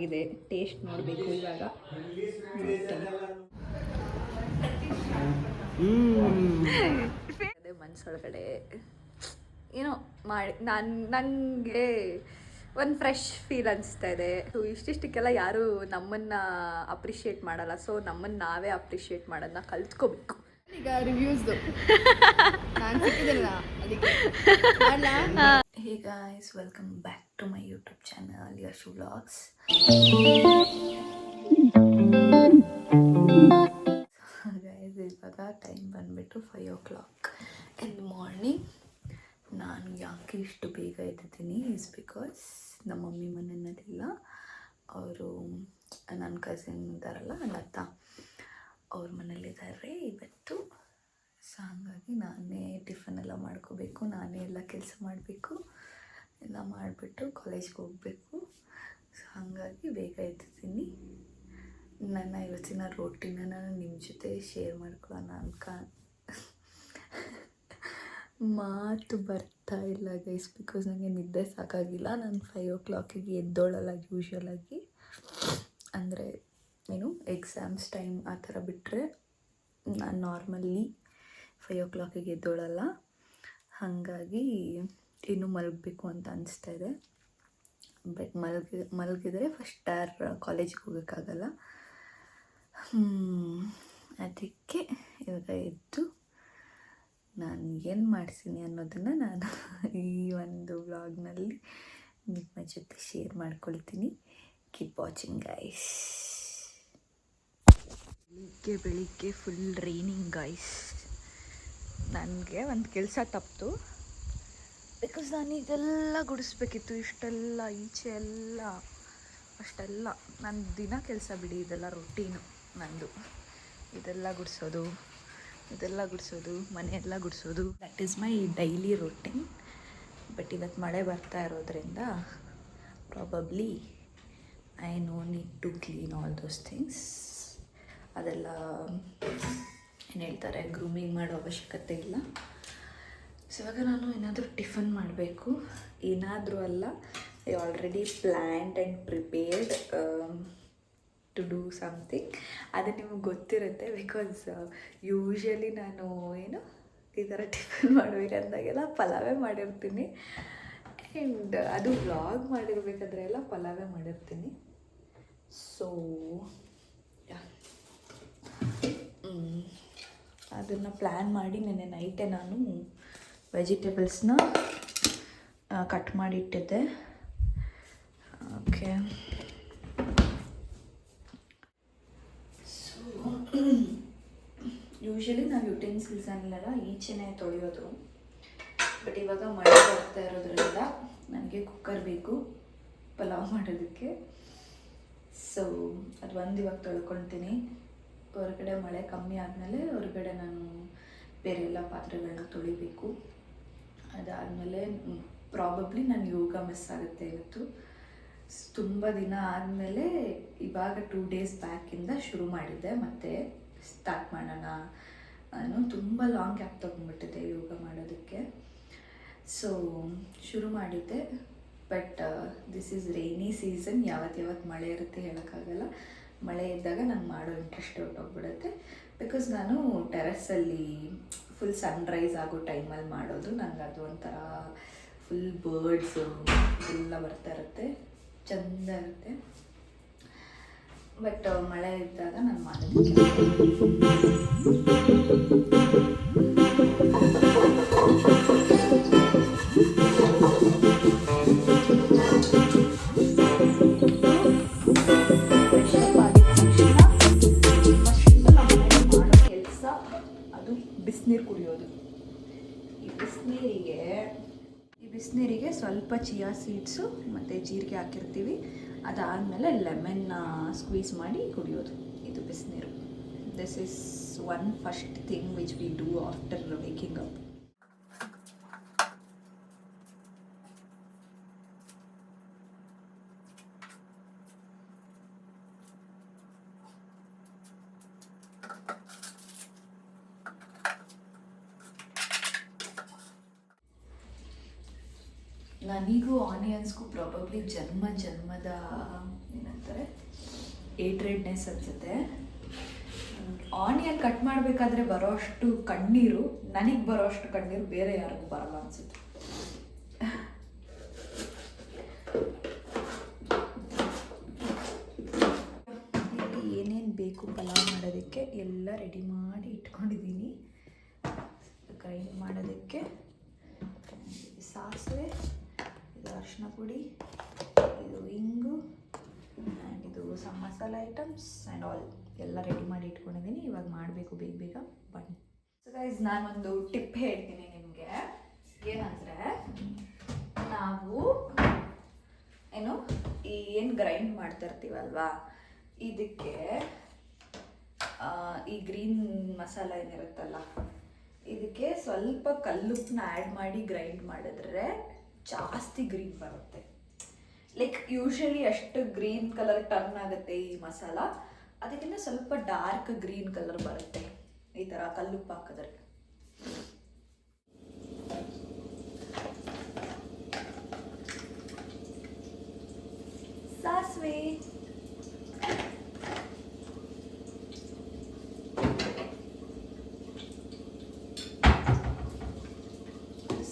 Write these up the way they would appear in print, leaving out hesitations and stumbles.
ಆಗಿದೆ. ಟೇಸ್ಟ್ ನೋಡಬೇಕು ಇವಾಗ. ಅದೇ ಮನಸ್ಸೊಳಗಡೆ ಏನೋ ಮಾಡಿ ನನಗೆ ಒಂದು ಫ್ರೆಶ್ ಫೀಲ್ ಅನಿಸ್ತಾ ಇದೆ. ಸೊ ಇಷ್ಟಿಷ್ಟಕ್ಕೆಲ್ಲ ಯಾರೂ ನಮ್ಮನ್ನು ಅಪ್ರಿಷಿಯೇಟ್ ಮಾಡಲ್ಲ. ಸೊ ನಮ್ಮನ್ನು ನಾವೇ ಅಪ್ರಿಷಿಯೇಟ್ ಮಾಡೋದನ್ನ ಕಲ್ತ್ಕೋಬೇಕು. ಈಗ ರಿವ್ಯೂಸ್ದು hey guys, welcome back to my YouTube channel Yashu vlogs. Guys, ಇವಾಗ ಟೈಮ್ ಬಂದುಬಿಟ್ಟು 5 o'clock ಇನ್ ದ ಮಾರ್ನಿಂಗ್. ನಾನು ಯಾಕೆ ಇಷ್ಟು ಬೇಗ ಎದ್ದಿದ್ದೀನಿ ಈಸ್ ಬಿಕಾಸ್ ನಮ್ಮ ಮಮ್ಮಿ ಮನೆಯಲ್ಲಿಲ್ಲ. ಅವರು ನನ್ನ ಕಸಿನ್ ಇದ್ದಾರಲ್ಲ, ಲತಾ, ಅವ್ರ ಮನೇಲಿದ್ದಾರೆ ಇವತ್ತು. ಸೊ ಹಾಗಾಗಿ ನಾನೇ ಟಿಫನ್ ಎಲ್ಲ ಮಾಡ್ಕೋಬೇಕು, ನಾನೇ ಎಲ್ಲ ಕೆಲಸ ಮಾಡಬೇಕು. ಎಲ್ಲ ಮಾಡಿಬಿಟ್ಟು ಕಾಲೇಜ್ಗೆ ಹೋಗಬೇಕು. ಸೊ ಹಾಗಾಗಿ ಬೇಗ ಎದ್ದಿದ್ದೀನಿ. ನನ್ನ ಇವತ್ತಿನ ರೋಟಿನ ನಾನು ನಿಮ್ಮ ಜೊತೆ ಶೇರ್ ಮಾಡ್ಕೊಳ್ಳೋಣ ಮಾತು ಬರ್ತಾ ಇಲ್ಲ ಗೈಸ್, ಬಿಕಾಸ್ ನನಗೆ ನಿದ್ದೆ ಸಾಕಾಗಿಲ್ಲ. ನಾನು 5 o'clock ಎದ್ದೋಳಲ್ಲ ಯೂಶ್ವಲಾಗಿ. ಅಂದರೆ ಏನು ಎಕ್ಸಾಮ್ಸ್ ಟೈಮ್ ಆ ಥರ ಬಿಟ್ಟರೆ ನಾನು ನಾರ್ಮಲಿ 5 o'clock ಎದ್ದೋಳಲ್ಲ. ಹಾಗಾಗಿ ಇನ್ನೂ ಮಲಗಬೇಕು ಅಂತ ಅನಿಸ್ತಾ ಇದೆ. ಬಟ್ ಮಲಗಿದ್ರೆ ಫಸ್ಟ್ ಕಾಲೇಜಿಗೆ ಹೋಗೋಕ್ಕಾಗಲ್ಲ. ಅದಕ್ಕೆ ಇವಾಗ ಎದ್ದು ನಾನು ಏನು ಮಾಡಿಸ್ತೀನಿ ಅನ್ನೋದನ್ನು ನಾನು ಈ ಒಂದು ವ್ಲಾಗ್ನಲ್ಲಿ ನಿಮ್ಮ ಜೊತೆ ಶೇರ್ ಮಾಡ್ಕೊಳ್ತೀನಿ. Keep watching guys. ಬೆಳಿಗ್ಗೆ ಫುಲ್ ರೈನಿಂಗ್ ಗೈಸ್. ನನಗೆ ಒಂದು ಕೆಲಸ ತಪ್ಪಿತು. ಬಿಕಾಸ್ ನಾನು ಇದೆಲ್ಲ ಗುಡಿಸ್ಬೇಕಿತ್ತು, ಇಷ್ಟೆಲ್ಲ ಈಚೆ ಎಲ್ಲ ಅಷ್ಟೆಲ್ಲ ನನ್ನ ದಿನ ಕೆಲಸ ಬಿಡಿ, ಇದೆಲ್ಲ ರೊಟೀನು ನಂದು. ಇದೆಲ್ಲ ಗುಡಿಸೋದು, ಮನೆಯೆಲ್ಲ ಗುಡಿಸೋದು, that is my daily routine. But ಇವತ್ತು ಮಳೆ ಬರ್ತಾ ಇರೋದ್ರಿಂದ probably I no need to clean all those things. ಅದೆಲ್ಲ ಏನು ಹೇಳ್ತಾರೆ, ಗ್ರೂಮಿಂಗ್ ಮಾಡೋ ಅವಶ್ಯಕತೆ ಇಲ್ಲ. ಸೊ ಇವಾಗ ನಾನು ಏನಾದರೂ ಟಿಫನ್ ಮಾಡಬೇಕು. ಏನಾದರೂ ಅಲ್ಲ, I already planned and prepared to do something. ಅದು ನಿಮಗೆ ಗೊತ್ತಿರುತ್ತೆ. ಬಿಕಾಸ್ ಯೂಶ್ವಲಿ ನಾನು ಈ ಥರ ಟಿಫನ್ ಮಾಡಬೇಕಂದಾಗೆಲ್ಲ ಪಲಾವೇ ಮಾಡಿರ್ತೀನಿ. ಆ್ಯಂಡ್ ಅದು ವ್ಲಾಗ್ ಮಾಡಿರ್ಬೇಕಾದ್ರೆ ಎಲ್ಲ ಪಲಾವೇ ಮಾಡಿರ್ತೀನಿ. ಸೊ ಅದನ್ನು ಪ್ಲ್ಯಾನ್ ಮಾಡಿ ನೆನ್ನೆ ನೈಟೇ ನಾನು ವೆಜಿಟೇಬಲ್ಸ್ನ ಕಟ್ ಮಾಡಿಟ್ಟಿದ್ದೆ. ಓಕೆ, ಸೊ ಯೂಶ್ವಲಿ ನಾವು ಯುಟೆನ್ಸಿಲ್ಸನ್ನೆಲ್ಲ ಈಚೆನೇ ತೊಳೆಯೋದು. ಬಟ್ ಇವಾಗ ಮಳೆ ಬರ್ತಾ ಇರೋದ್ರಿಂದ ನನಗೆ ಕುಕ್ಕರ್ ಬೇಕು ಪಲಾವ್ ಮಾಡೋದಕ್ಕೆ. ಸೊ ಅದು ಇವಾಗ ತೊಳ್ಕೊಳ್ತೀನಿ. ಹೊರಗಡೆ ಮಳೆ ಕಮ್ಮಿ ಆದಮೇಲೆ ಹೊರಗಡೆ ನಾನು ಬೇರೆ ಎಲ್ಲ ಪಾತ್ರೆಗಳನ್ನ ತೊಳಿಬೇಕು. ಅದಾದಮೇಲೆ ಪ್ರಾಬಬ್ಲಿ ನಾನು ಯೋಗ ಮಿಸ್ ಆಗುತ್ತೆ ಇವತ್ತು. ತುಂಬ ದಿನ ಆದಮೇಲೆ ಇವಾಗ 2 days ಬ್ಯಾಕಿಂದ ಶುರು ಮಾಡಿದ್ದೆ, ಮತ್ತೆ ಸ್ಟಾರ್ಟ್ ಮಾಡೋಣ. ನಾನು ತುಂಬ ಲಾಂಗ್ ಗ್ಯಾಪ್ ತೊಗೊಂಡ್ಬಿಟ್ಟಿದ್ದೆ ಯೋಗ ಮಾಡೋದಕ್ಕೆ. ಸೊ ಶುರು ಮಾಡಿದ್ದೆ. But this is rainy season. ಯಾವತ್ತು ಮಳೆ ಇರುತ್ತೆ ಹೇಳೋಕ್ಕಾಗಲ್ಲ. ಮಳೆ ಇದ್ದಾಗ ನಂಗೆ ಮಾಡೋ ಇಂಟ್ರೆಸ್ಟ್ ಹೊರಟೋಗ್ಬಿಡುತ್ತೆ. ಬಿಕಾಸ್ ನಾನು ಟೆರೆಸ್ಸಲ್ಲಿ ಫುಲ್ ಸನ್ರೈಸ್ ಆಗೋ ಟೈಮಲ್ಲಿ ಮಾಡೋದು. ನನಗೆ ಅದು ಒಂಥರ ಫುಲ್ ಬರ್ಡ್ಸು ಎಲ್ಲ ಬರ್ತಾ ಇರುತ್ತೆ, ಚೆಂದ ಇರುತ್ತೆ. ಬಟ್ ಮಳೆ ಇದ್ದಾಗ ನಾನು ಮಾಡೋದಕ್ಕೆ ಬಿಸಿನೀರು ಕುಡಿಯೋದು. ಈ ಬಿಸಿನೀರಿಗೆ ಸ್ವಲ್ಪ ಚಿಯಾ ಸೀಡ್ಸು ಮತ್ತು ಜೀರಿಗೆ ಹಾಕಿರ್ತೀವಿ. ಅದಾದಮೇಲೆ ಲೆಮನ್ನ ಸ್ಕ್ವೀಸ್ ಮಾಡಿ ಕುಡಿಯೋದು. ಇದು ಬಿಸಿನೀರು. This is one first thing which we do after waking up. ನನಗೂ ಆನಿಯನ್ಸ್ಗೂ ಪ್ರಾಬಬ್ಲಿ ಜನ್ಮದ ಏನಂತಾರೆ ಏಟ್ರೆಡ್ನೆಸ್ ಅನಿಸುತ್ತೆ. ಆನಿಯನ್ ಕಟ್ ಮಾಡಬೇಕಾದ್ರೆ ಬರೋ ಅಷ್ಟು ಕಣ್ಣೀರು ನನಗೆ ಬರೋ ಅಷ್ಟು ಕಣ್ಣೀರು ಬೇರೆ ಯಾರಿಗೂ ಬರಲ್ಲ ಅನಿಸುತ್ತೆ. ಏನೇನು ಬೇಕು ಪಲಾವ್ ಮಾಡೋದಕ್ಕೆ ಎಲ್ಲ ರೆಡಿ ಮಾಡಿ ಇಟ್ಕೊಂಡಿದ್ದೀನಿ. ಗ್ರೈಂಡ್ ಮಾಡೋದಕ್ಕೆ ಸಾಸಿವೆ, ಇದು ಅರಿಶಿನ ಪುಡಿ, ಇದು ಇಂಗು ಆ್ಯಂಡ್ ಇದು some masala items and all ಎಲ್ಲ ರೆಡಿ ಮಾಡಿ ಇಟ್ಕೊಂಡಿದ್ದೀನಿ. ಇವಾಗ ಮಾಡಬೇಕು ಬೇಗ ಬೇಗ ಬನ್ನಿ. ಸೊ ಗೈಸ್, ನಾನೊಂದು ಟಿಪ್ ಹೇಳ್ತೀನಿ ನಿಮಗೆ. ಏನಂದರೆ, ನಾವು ಏನು ಗ್ರೈಂಡ್ ಮಾಡ್ತಾ ಇರ್ತೀವಲ್ವಾ, ಇದಕ್ಕೆ ಈ ಗ್ರೀನ್ ಮಸಾಲ ಏನಿರುತ್ತಲ್ಲ, ಇದಕ್ಕೆ ಸ್ವಲ್ಪ ಕಲ್ಲುಪ್ಪನ್ನ ಆ್ಯಡ್ ಮಾಡಿ ಗ್ರೈಂಡ್ ಮಾಡಿದ್ರೆ ಜಾಸ್ತಿ ಗ್ರೀನ್ ಬರುತ್ತೆ. ಲೈಕ್ ಯೂಶಲಿ ಅಷ್ಟು ಗ್ರೀನ್ ಕಲರ್ ಟರ್ನ್ ಆಗುತ್ತೆ ಈ ಮಸಾಲ, ಅದಕ್ಕಿಂತ ಸ್ವಲ್ಪ ಡಾರ್ಕ್ ಗ್ರೀನ್ ಕಲರ್ ಬರುತ್ತೆ ಈ ಥರ ಕಲ್ಲುಪ್ಪು ಹಾಕಿದ್ರೆ. ಸಾಸಿವೆ,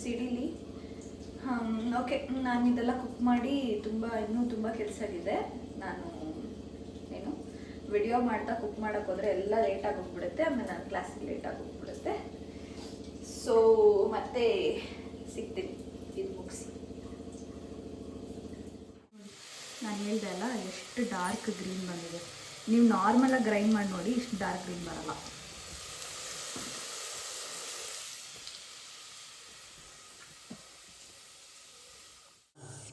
ಸಿಡಿಲಿ. ಓಕೆ, ನಾನು ಇದೆಲ್ಲ ಕುಕ್ ಮಾಡಿ ಇನ್ನೂ ತುಂಬ ಕೆಲಸ ಇದೆ. ನಾನು ವಿಡಿಯೋ ಮಾಡ್ತಾ ಕುಕ್ ಮಾಡೋಕ್ಕೆ ಹೋದರೆ ಎಲ್ಲ ಲೇಟಾಗಿ ಹೋಗ್ಬಿಡುತ್ತೆ, ಆಮೇಲೆ ನನ್ನ ಕ್ಲಾಸಿಗೆ ಲೇಟಾಗಿ ಹೋಗ್ಬಿಡುತ್ತೆ. ಸೊ ಮತ್ತೆ ಸಿಗ್ತೀನಿ ಇದು ಮುಗಿಸಿ. ನಾನು ಹೇಳ್ದೆ ಅಲ್ಲ, ಎಷ್ಟು ಡಾರ್ಕ್ ಗ್ರೀನ್ ಬಂದಿದೆ. ನೀವು ನಾರ್ಮಲಾಗಿ ಗ್ರೈಂಡ್ ಮಾಡಿ ನೋಡಿ, ಇಷ್ಟು ಡಾರ್ಕ್ ಗ್ರೀನ್ ಬರಲ್ಲ.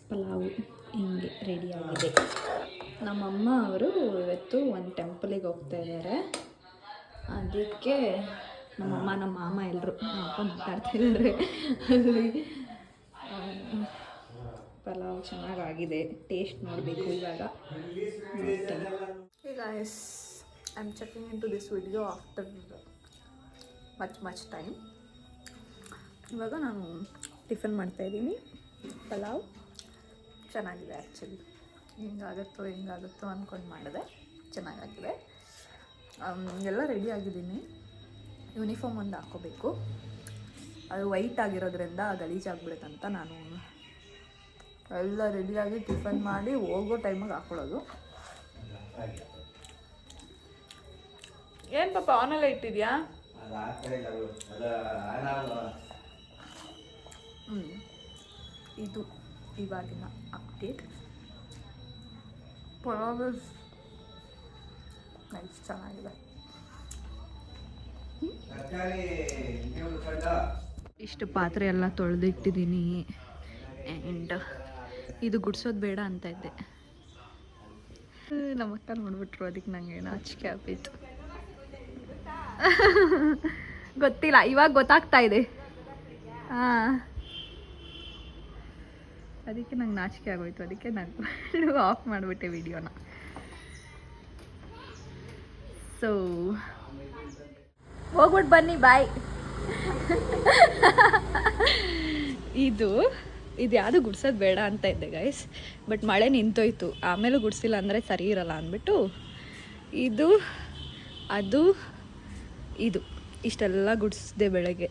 ಪಲಾವು ಹಿಂಗೆ ರೆಡಿಯಾಗಿದೆ. ನಮ್ಮಮ್ಮ ಅವರು ಇವತ್ತು ಒಂದು ಟೆಂಪಲಿಗೆ ಹೋಗ್ತಾ ಇದ್ದಾರೆ. ಅದಕ್ಕೆ ನಮ್ಮಮ್ಮ ನಮ್ಮ ಮಾಮ ಎಲ್ಲರೂ ಅಪ್ಪ ಮಾತಾಡ್ತಾ ಇದ್ದಾರೆ. ಅಲ್ಲಿ ಪಲಾವ್ ಚೆನ್ನಾಗಾಗಿದೆ, ಟೇಸ್ಟ್ ನೋಡಬೇಕು ಇವಾಗ. Hey guys, I'm checking into this video after much time. ಇವಾಗ ನಾನು ಟಿಫನ್ ಮಾಡ್ತಾಯಿದ್ದೀನಿ. ಪಲಾವ್ ಚೆನ್ನಾಗಿದೆ ಆ್ಯಕ್ಚುಲಿ. ಹೆಂಗಾಗುತ್ತೋ ಅಂದ್ಕೊಂಡು ಮಾಡಿದೆ, ಚೆನ್ನಾಗಾಗಿದೆ. ಎಲ್ಲ ರೆಡಿ ಆಗಿದ್ದೀನಿ. ಯೂನಿಫಾರ್ಮ್ ಒಂದು ಹಾಕ್ಕೋಬೇಕು, ಅದು ವೈಟ್ ಆಗಿರೋದ್ರಿಂದ ಗಲೀಜಾಗ್ಬಿಡುತ್ತಂತ ನಾನು ಎಲ್ಲ ರೆಡಿಯಾಗಿ ಟಿಫನ್ ಮಾಡಿ ಹೋಗೋ ಟೈಮಿಗೆ ಹಾಕ್ಕೊಳ್ಳೋದು. ಏನು ಪಾಪ ಆನೆಲ್ಲ ಇಟ್ಟಿದ್ಯಾ? ಇದು ಇವಾಗಿನ ಅಪ್ಡೇಟ್. ಪಲಾವ್ ನೈಸ್, ಚೆನ್ನಾಗಿದೆ. ಇಷ್ಟು ಪಾತ್ರೆ ಎಲ್ಲ ತೊಳೆದಿಟ್ಟಿದ್ದೀನಿ. ಆ್ಯಂಡ್ ಇದು ಗುಡ್ಸೋದು ಬೇಡ ಅಂತ ಇದ್ದೆ, ನಮ್ಮಕ್ಕ ನೋಡ್ಬಿಟ್ರು, ಅದಕ್ಕೆ ನಂಗೆ ನಾಚಿಕೆ ಆಗ್ಬಿಟ್ಟು. ಗೊತ್ತಿಲ್ಲ, ಇವಾಗ ಗೊತ್ತಾಗ್ತಾ ಇದೆ. ಹಾಂ, ಅದಕ್ಕೆ ನಂಗೆ ನಾಚಿಕೆ ಆಗೋಯ್ತು. ಅದಕ್ಕೆ ನಾನು ಆಫ್ ಮಾಡಿಬಿಟ್ಟೆ ವಿಡಿಯೋನ. ಸೊ ಹೋಗ್ಬಿಟ್ಟು ಬನ್ನಿ, ಬಾಯ್. ಇದು ಯಾವುದು ಗುಡ್ಸೋದು ಬೇಡ ಅಂತ ಇದ್ದೆ ಗೈಸ್, ಬಟ್ ಮಳೆ ನಿಂತೋಯ್ತು. ಆಮೇಲೆ ಗುಡ್ಸಿಲ್ಲ ಅಂದರೆ ಸರಿ ಇರಲ್ಲ ಅಂದ್ಬಿಟ್ಟು ಇದು ಇಷ್ಟೆಲ್ಲ ಗುಡಿಸ್ದೆ ಬೆಳಗ್ಗೆ.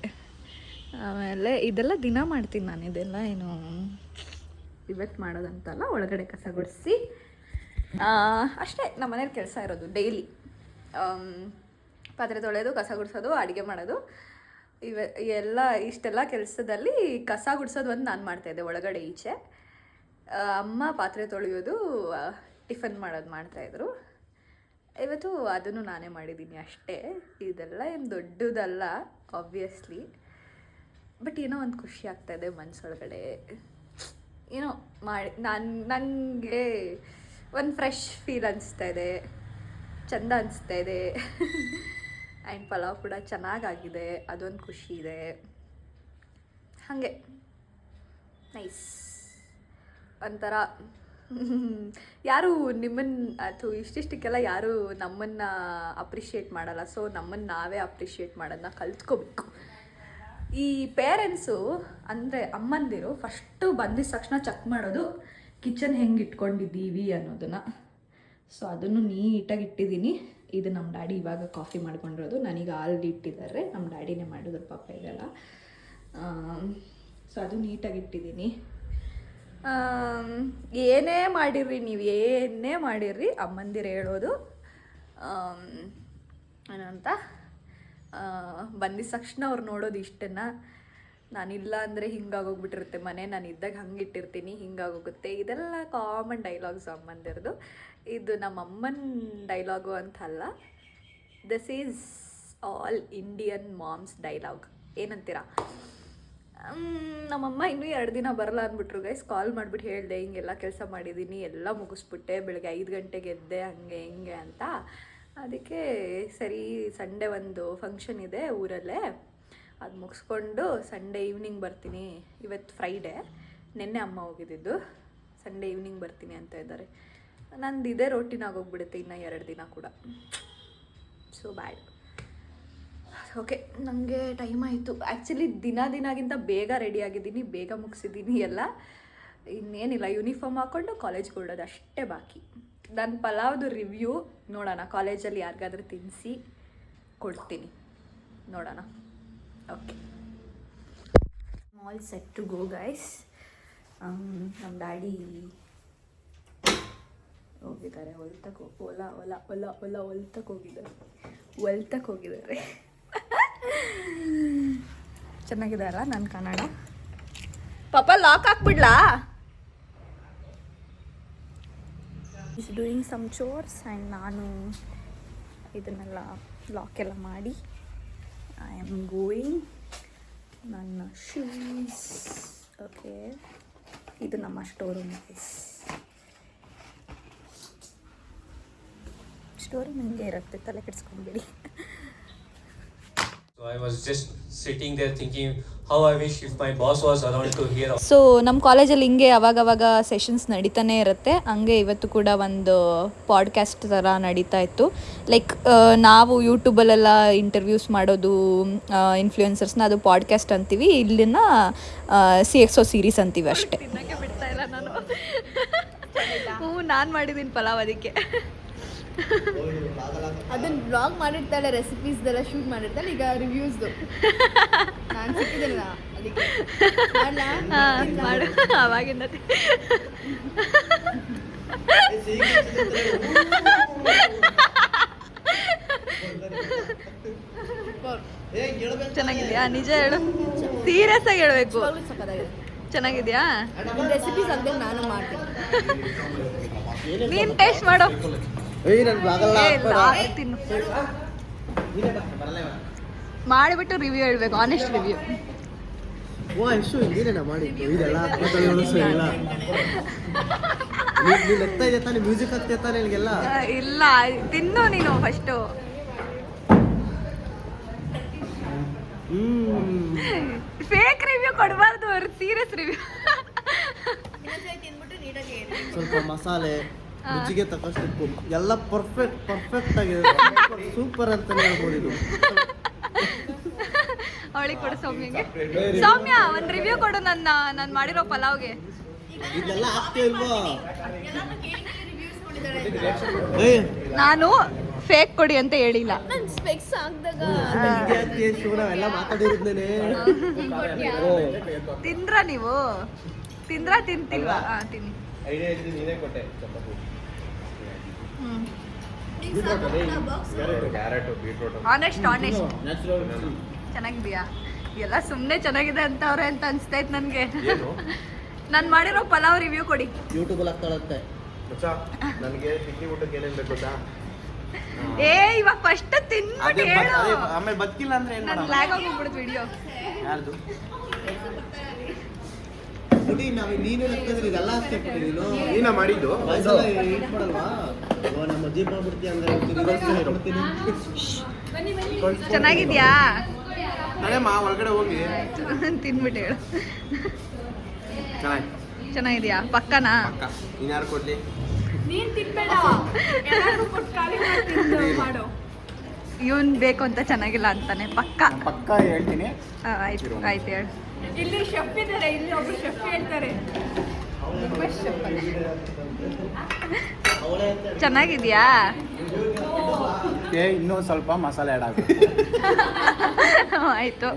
ಆಮೇಲೆ ಇದೆಲ್ಲ ದಿನ ಮಾಡ್ತೀನಿ ನಾನು. ಇದೆಲ್ಲ ಏನು ಇವತ್ತು ಮಾಡೋದಂತಲ್ಲ, ಒಳಗಡೆ ಕಸ ಗುಡಿಸಿ ಅಷ್ಟೇ ನಮ್ಮ ಮನೇಲಿ ಕೆಲಸ ಇರೋದು ಡೈಲಿ. ಪಾತ್ರೆ ತೊಳೆಯೋದು, ಕಸ ಗುಡಿಸೋದು, ಅಡುಗೆ ಮಾಡೋದು. ಇಷ್ಟೆಲ್ಲ ಕೆಲಸದಲ್ಲಿ ಕಸ ಗುಡಿಸೋದು ಒಂದು ನಾನು ಮಾಡ್ತಾಯಿದ್ದೆ ಒಳಗಡೆ ಈಚೆ. ಅಮ್ಮ ಪಾತ್ರೆ ತೊಳೆಯೋದು, ಟಿಫನ್ ಮಾಡೋದು ಮಾಡ್ತಾಯಿದ್ರು. ಇವತ್ತು ಅದನ್ನು ನಾನೇ ಮಾಡಿದ್ದೀನಿ ಅಷ್ಟೇ. ಇದೆಲ್ಲ ಏನು ದೊಡ್ಡದಲ್ಲ ಆಬ್ವಿಯಸ್ಲಿ, ಬಟ್ ಏನೋ ಒಂದು ಖುಷಿ ಆಗ್ತಾಯಿದೆ ಮನಸ್ಸೊಳಗಡೆ. ಏನೋ ಮಾಡಿ ನನಗೆ ಒಂದು ಫ್ರೆಶ್ ಫೀಲ್ ಅನಿಸ್ತಾಯಿದೆ, ಚೆಂದ ಅನಿಸ್ತಾಯಿದೆ. ಆ್ಯಂಡ್ ಪಲಾವ್ ಕೂಡ ಚೆನ್ನಾಗಾಗಿದೆ, ಅದೊಂದು ಖುಷಿ ಇದೆ. ಹಾಗೆ ನೈಸ್. ಒಂಥರ ಯಾರು ನಿಮ್ಮನ್ನು ಅಥವಾ ಇಷ್ಟಿಷ್ಟಕ್ಕೆಲ್ಲ ಯಾರು ನಮ್ಮನ್ನು ಅಪ್ರಿಷಿಯೇಟ್ ಮಾಡಲ್ಲ. ಸೊ ನಮ್ಮನ್ನು ನಾವೇ ಅಪ್ರಿಷಿಯೇಟ್ ಮಾಡೋದನ್ನ ಕಲ್ತ್ಕೋಬೇಕು. ಈ ಪೇರೆಂಟ್ಸು ಅಂದರೆ ಅಮ್ಮಂದಿರು ಫಸ್ಟು ಬಂದಿದ್ದ ತಕ್ಷಣ ಚೆಕ್ ಮಾಡೋದು ಕಿಚನ್ ಹೆಂಗೆ ಇಟ್ಕೊಂಡಿದ್ದೀವಿ ಅನ್ನೋದನ್ನು. ಸೊ ಅದನ್ನು ನೀಟಾಗಿ ಇಟ್ಟಿದ್ದೀನಿ. ಇದು ನಮ್ಮ ಡ್ಯಾಡಿ ಇವಾಗ ಕಾಫಿ ಮಾಡ್ಕೊಂಡಿರೋದು, ನನಗೆ ಆಲ್ರೆಡಿ ಇಟ್ಟಿದ್ದಾರೆ, ನಮ್ಮ ಡ್ಯಾಡಿನೇ ಮಾಡಿದ್ರು ಪಾಪ ಇದೆಲ್ಲ. ಸೊ ಅದು ನೀಟಾಗಿ ಇಟ್ಟಿದ್ದೀನಿ. ಏನೇ ಮಾಡಿರ್ರಿ ನೀವು, ಏನೇ ಮಾಡಿರ್ರಿ ಅಮ್ಮಂದಿರು ಹೇಳೋದು ಏನಂತ, ಬಂದಿದ್ದ ತಕ್ಷಣ ಅವ್ರು ನೋಡೋದು ಇಷ್ಟನ್ನು. ನಾನಿಲ್ಲ ಅಂದರೆ ಹಿಂಗಾಗೋಗ್ಬಿಟ್ಟಿರುತ್ತೆ ಮನೆ, ನಾನು ಇದ್ದಾಗ ಹಂಗೆ ಇಟ್ಟಿರ್ತೀನಿ, ಹಿಂಗಾಗೋಗುತ್ತೆ. ಇದೆಲ್ಲ ಕಾಮನ್ ಡೈಲಾಗ್ಸು ಅಮ್ಮಂದಿರದು. ಇದು ನಮ್ಮ ಅಮ್ಮನ ಡೈಲಾಗು ಅಂತಲ್ಲ, this is all Indian moms dialogue. ಏನಂತೀರಾ? ನಮ್ಮಮ್ಮ ಇನ್ನೂ 2 ದಿನ ಬರಲ್ಲ ಅಂದ್ಬಿಟ್ರು ಗೈಸ್. ಕಾಲ್ ಮಾಡಿಬಿಟ್ಟು ಹೇಳಿದೆ ಹಿಂಗೆಲ್ಲ ಕೆಲಸ ಮಾಡಿದ್ದೀನಿ, ಎಲ್ಲ ಮುಗಿಸ್ಬಿಟ್ಟೆ, ಬೆಳಗ್ಗೆ 5 ಗಂಟೆಗೆ ಎದ್ದೆ, ಹಂಗೆ ಹಿಂಗೆ ಅಂತ. ಅದಕ್ಕೆ ಸರಿ ಸಂಡೇ ಒಂದು ಫಂಕ್ಷನ್ ಇದೆ ಊರಲ್ಲೇ, ಅದು ಮುಗಿಸ್ಕೊಂಡು ಸಂಡೇ ಈವ್ನಿಂಗ್ ಬರ್ತೀನಿ. ಇವತ್ತು ಫ್ರೈಡೇ, ನಿನ್ನೆ ಅಮ್ಮ ಹೋಗಿದ್ದಿದ್ದು, ಸಂಡೇ ಈವ್ನಿಂಗ್ ಬರ್ತೀನಿ ಅಂತ ಇದ್ದಾರೆ. ನಂದು ಇದೇ ರೋಟೀನ್ ಆಗೋಗ್ಬಿಡುತ್ತೆ ಇನ್ನು 2 ದಿನ ಕೂಡ. ಸೊ ಬ್ಯಾಡ್. ಓಕೆ, ನನಗೆ ಟೈಮ್ ಆಯಿತು. ಆ್ಯಕ್ಚುಲಿ ದಿನಗಿಂತ ಬೇಗ ರೆಡಿ ಆಗಿದ್ದೀನಿ, ಬೇಗ ಮುಗಿಸಿದ್ದೀನಿ ಎಲ್ಲ. ಇನ್ನೇನಿಲ್ಲ, ಯೂನಿಫಾರ್ಮ್ ಹಾಕ್ಕೊಂಡು ಕಾಲೇಜ್ಗೆ ಹೊರಡೋದು ಅಷ್ಟೇ ಬಾಕಿ. ನನ್ನ ಪಲಾವ್ದು ರಿವ್ಯೂ ನೋಡೋಣ, ಕಾಲೇಜಲ್ಲಿ ಯಾರಿಗಾದ್ರೂ ತಿನ್ನಿಸಿ ಕೊಡ್ತೀನಿ, ನೋಡೋಣ. Okay, all set to go guys. ನಮ್ಮ ಡ್ಯಾಡಿ ಹೋಗಿದ್ದಾರೆ ಹೊಲ್ತಕ್ಕೆ, ಹೊಲ್ತಕ್ಕೆ ಹೋಗಿದ್ದಾರೆ. ಚೆನ್ನಾಗಿದೆ ಅಲ್ಲ ನನ್ನ ಕನ್ನಡ? ಪಾಪ ಲಾಕ್ ಹಾಕ್ಬಿಡ್ಲಾ? Is doing some chores and ನಾನು ಇದನ್ನೆಲ್ಲ ಲಾಕೆಲ್ಲ ಮಾಡಿ ಐ ಆಮ್ ಗೋಯಿಂಗ್. ನನ್ನ ಶೂಸ್. ಓಕೆ, ಇದು ನಮ್ಮ ಸ್ಟೋರೂಮ್. ಸ್ಟೋರೂಮ್ ಹಿಂಗೆ ಇರುತ್ತೆ, ತಲೆ ಕೆಡಿಸ್ಕೊಂಡ್ಬಿಡಿ. So I was just sitting there thinking how I wish if my boss was around to hear. So ನಮ್ಮ ಕಾಲೇಜಲ್ಲಿ ಹಿಂಗೆ ಅವಾಗವಾಗ ಸೆಷನ್ಸ್ ನಡೀತಾನೆ ಇರುತ್ತೆ. ಹಂಗೆ ಇವತ್ತು ಕೂಡ ಒಂದು ಪಾಡ್ಕ್ಯಾಸ್ಟ್ ಥರ ನಡೀತಾ ಇತ್ತು. ಲೈಕ್ ನಾವು ಯೂಟ್ಯೂಬಲ್ಲೆಲ್ಲ ಇಂಟರ್ವ್ಯೂಸ್ ಮಾಡೋದು ಇನ್ಫ್ಲೂಯೆನ್ಸರ್ಸ್ನ, ಅದು ಪಾಡ್ಕ್ಯಾಸ್ಟ್ ಅಂತೀವಿ. ಇಲ್ಲಿನ CXO ಸೀರೀಸ್ ಅಂತೀವಿ ಅಷ್ಟೇ. ಬಿಡ್ತಾ ಇಲ್ಲ ನಾನು. ನಾನು ಮಾಡಿದ್ದೀನಿ ಪಲಾವ್, ಅದಕ್ಕೆ ಅದನ್ನ ಬ್ಲಾಗ್ ಮಾಡಿರ್ತಾಳೆ, ರೆಸಿಪೀಸ್ದೆಲ್ಲ ಶೂಟ್ ಮಾಡಿರ್ತಾಳೆ. ಈಗ ರಿವ್ಯೂಸ್ದು ನಾನು ಸಿಕ್ಕಿದ್ದಿಲ್ಲ ಅದಕ್ಕೆ ಮಾಡು. ಅವಾಗಿಂದ ಚೆನ್ನಾಗಿದ್ಯಾ? ನಿಜ ಹೇಳು, ಸೀರಿಯಸ್ ಆಗಿ ಹೇಳ್ಬೇಕು. ಚೆನ್ನಾಗಿದ್ಯಾ? ರೆಸಿಪೀಸ್ ಅಂದ್ರೆ ನಾನು ಮಾಡ್ತೀನಿ, ನೀನ್ ಟೇಸ್ಟ್ ಮಾಡು. ತಿನ್ನು, ಮಾಡಿಬಿಟ್ಟು ರಿವ್ಯೂ ಹೇಳ್ಬೇಕು, ಆನೆಸ್ಟ್ ರಿವ್ಯೂ. ಇಲ್ಲ, ತಿನ್ನು ನೀನು ಫಸ್ಟು. ಫೇಕ್ ರಿವ್ಯೂ ಕೊಡಬಾರ್ದು, ಸೀರಿಯಸ್ ರಿವ್ಯೂ. ಸ್ವಲ್ಪ ಮಸಾಲೆ, ರುಚಿಗೆ ತಕ್ಕಷ್ಟು ಉಪ್ಪು, ಎಲ್ಲ ಪರ್ಫೆಕ್ಟ್ ಆಗಿದೆ. ಸೂಪರ್ ಅಂತಾನೆ ಹೇಳ್ಬೋದು ಇದು. ಅವಳಿಗೆ ಕೊಡು ಸೌಮ್ಯಗೆ. ಸೌಮ್ಯ, ಒಂದು ರಿವ್ಯೂ ಕೊಡು ನಾನು ಮಾಡಿರೋ ಪಲಾವ್ಗೆ. ಇದೆಲ್ಲ ಆಗ್ತಿಲ್ವಾ? ನಾನು ಫೇಕ್ ಕೊಡಿ ಅಂತ ಹೇಳಿಲ್ಲ. ನಾನು ಸ್ಪೆಕ್ಸ್ ಹಾಕಿದಾಗ ಎಲ್ಲ ಮಾತಾಡಿರೋದೇನೆ. ತಿಂದ್ರ ನೀವು? ತಿಂತಿಲ್ವಾ? ತಿನ್ನಿ. ಆನೆಸ್ಟ್ ಚೆನ್ನಾಗಿದ್ಯಾ? ಎಲ್ಲ ಸುಮ್ಮನೆ ಚೆನ್ನಾಗಿದೆ ಅಂತವ್ರೆ ಅಂತ ಅನ್ಸ್ತೈತ್ ನನಗೆ. ನಾನು ಮಾಡಿರೋ ಪಲಾವ್ ರಿವ್ಯೂ ಕೊಡಿ. ಯೂಟ್ಯೂಬಲ್ಲಿ ಆಗ್ತಾಳಂತೆ. ನನಗೆ ತಿಂಡಿ ಊಟಕ್ಕೆ ಏನೇನು ಬೇಕು ಗೊತ್ತಾ? ಇವಾಗ ಫಸ್ಟ್ ತಿನ್ಬಿಟ್ಟು ಹೇಳು. ಆಮೇಲೆ ಬದುಕಿಲ್ಲ ಅಂದ್ರೆ ಏನು ಮಾಡೋದು? ಲ್ಯಾಗ್ ಆಗೋಗ್ಬಿಡುತ್ತೆ ವಿಡಿಯೋ. ಯಾರ್ದು? ನೋಡಿ, ನೀನು ಲೆಕ್ಕದಲ್ಲಿ ಇದೆಲ್ಲ ಹಾಕ್ತಿದ್ದೀನೋ? ನೀನ ಮಾಡಿದ್ದು ಈಟ್ ಮಾಡಲ್ವಾ? ನಮ್ಮ ಅಜ್ಜಿ ಮಾಡ್ಬಿಡ್ತೀಯ ಅಂದ್ರೆ ಚೆನ್ನಾಗಿದ್ಯಾ? ಮಾ ಒಳಗಡೆ ಹೋಗಿ ತಿನ್ಬಿಟ್ಟು ಹೇಳು. ಚೆನ್ನಾಗಿದ್ಯಾ? ಪಕ್ಕನಾ? ನೀನು ಯಾರು ಕೊಡ್ಲಿ? ನೀನ್ ತಿನ್ಬೇಡ, ಎಲ್ಲರಿಗೂ ಕೊಟ್ಟು ಖಾಲಿ ಮಾಡಿ ಮಾಡು. ಇವನ್ ಬೇಕು ಅಂತ ಚೆನ್ನಾಗಿಲ್ಲ ಅಂತಾನೆ ಪಕ್ಕ. ಪಕ್ಕ ಹೇಳ್ತೀನಿ. ಆಯ್ತು ಆಯ್ತು ಹೇಳಿ. ಇಲ್ಲಿ ಶೆಫ್ ಇದ್ದಾರೆ, ಇಲ್ಲಿ ಒಬ್ರು ಶೆಫ್ ಹೇಳ್ತಾರೆ. ಚೆನ್ನಾಗಿದ್ಯಾ? ಇನ್ನೂ ಸ್ವಲ್ಪ ಮಸಾಲೆ ಆ್ಯಡ್ ಆಗುತ್ತೆ. ಆಯಿತು.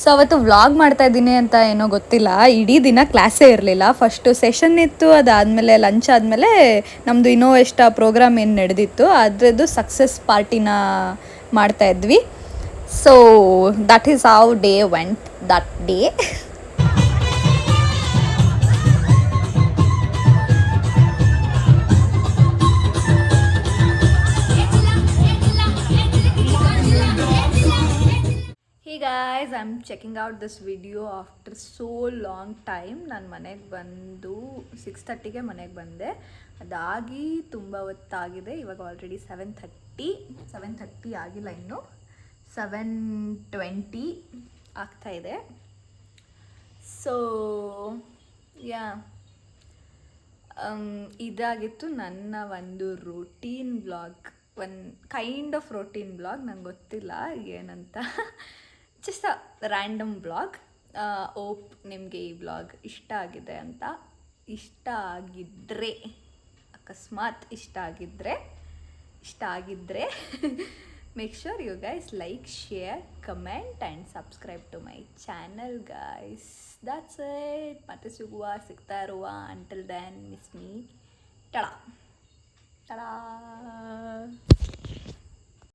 ಸೊ ಅವತ್ತು ವ್ಲಾಗ್ ಮಾಡ್ತಾ ಇದ್ದೀನಿ ಅಂತ ಏನೋ ಗೊತ್ತಿಲ್ಲ, ಇಡೀ ದಿನ ಕ್ಲಾಸೇ ಇರಲಿಲ್ಲ. ಫಸ್ಟು ಸೆಷನ್ ಇತ್ತು, ಅದಾದಮೇಲೆ ಲಂಚ್ ಆದಮೇಲೆ ನಮ್ಮದು ಇನ್ನೋವೆಸ್ಟ್ ಪ್ರೋಗ್ರಾಮ್ ಏನು ನಡೆದಿತ್ತು ಅದರದ್ದು ಸಕ್ಸಸ್ ಪಾರ್ಟಿನ ಮಾಡ್ತಾಯಿದ್ವಿ. So that is how day vent that day. Hey guys, I'm checking out this video after so long time. ನಾನು ಮನೆಗೆ ಬಂದು 6:30ಗೆ ಮನೆಗೆ ಬಂದೆ. ಅದಾಗಿ ತುಂಬ ಹೊತ್ತಾಗಿದೆ. ಇವಾಗ ಆಲ್ರೆಡಿ 7:30 ಆಗಿಲ್ಲ, ಇನ್ನು 7:20 ಆಗ್ತಾಯಿದೆ. ಸೊ ಯಾ, ಇದಾಗಿತ್ತು ನನ್ನ ಒಂದು ರೂಟೀನ್ ಬ್ಲಾಗ್, ಒಂದು ಕೈಂಡ್ ಆಫ್ ರೂಟೀನ್ ಬ್ಲಾಗ್. ನಂಗೆ ಗೊತ್ತಿಲ್ಲ ಏನಂತ, ಜಸ್ಟ್ ರ್ಯಾಂಡಮ್ ಬ್ಲಾಗ್. ಓಪ್ ನಿಮಗೆ ಈ ಬ್ಲಾಗ್ ಇಷ್ಟ ಆಗಿದೆ ಅಂತ. ಇಷ್ಟ ಆಗಿದ್ದರೆ, ಅಕಸ್ಮಾತ್ ಇಷ್ಟ ಆಗಿದ್ದರೆ make sure you guys like, share, comment and subscribe to my channel guys. That's it. ಮತ್ತೆ ಸಿಗ್ತಾ ಇರುವ. Until then miss me. Ta-da.